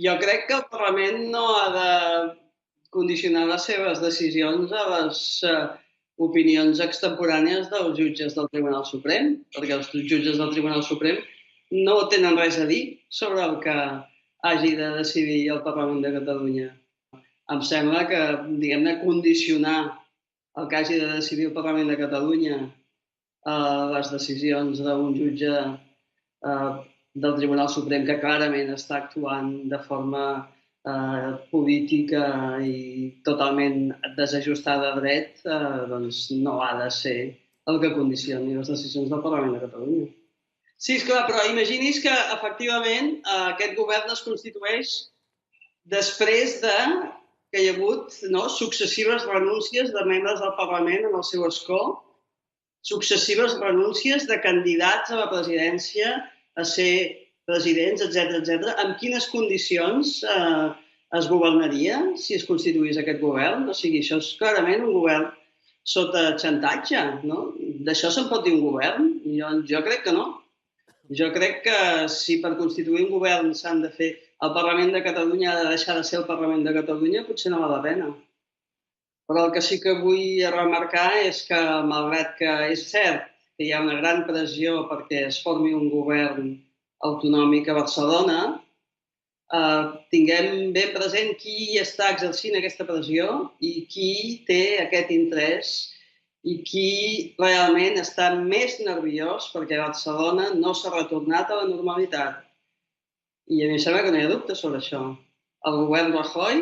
Jo crec que el Parlament no ha de condicionar les seves decisions a les opinions extemporànies dels jutges del Tribunal Suprem, perquè els jutges del Tribunal Suprem no tenen res a dir sobre el que hagi de decidir el Parlament de Catalunya. Em sembla que, diguem-ne, condicionar el que hagi de decidir el Parlament de Catalunya a les decisions d'un jutge del Tribunal Suprem que clarament està actuant de forma política i totalment desajustada a dret, doncs no ha de ser el que condicioni les decisions del Parlament de Catalunya. Sí, esclar, però imagini's que efectivament aquest govern es constitueix després de que hi ha hagut successives renúncies de membres del Parlament en el seu escó, successives renúncies de candidats a la presidència a ser presidents, etc. En quines condicions es governaria si es constituís aquest govern? O sigui, això és clarament un govern sota xantatge, no? D'això se'n pot dir un govern? Jo crec que no. Jo crec que si per constituir un govern s'han de fer el Parlament de Catalunya ha de deixar de ser el Parlament de Catalunya, potser no val la pena. Però el que sí que vull remarcar és que, malgrat que és cert que hi ha una gran pressió perquè es formi un govern autonòmic a Barcelona, tinguem ben present qui està exercint aquesta pressió i qui té aquest interès i qui realment està més nerviós perquè Barcelona no s'ha retornat a la normalitat. I a mi em sembla que no hi ha dubte sobre això. El govern Rajoy,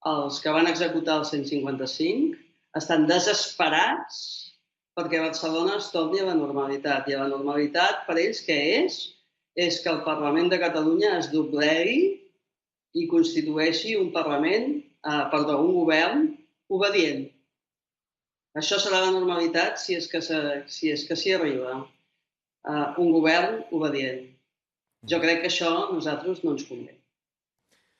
els que van executar el 155, estan desesperats perquè Barcelona es torni a la normalitat. I la normalitat, per ells, què és? És que el Parlament de Catalunya es doblegui i constitueixi un govern obedient. Això serà la normalitat si és que s'hi arriba. Un govern obedient. Jo crec que això a nosaltres no ens convé.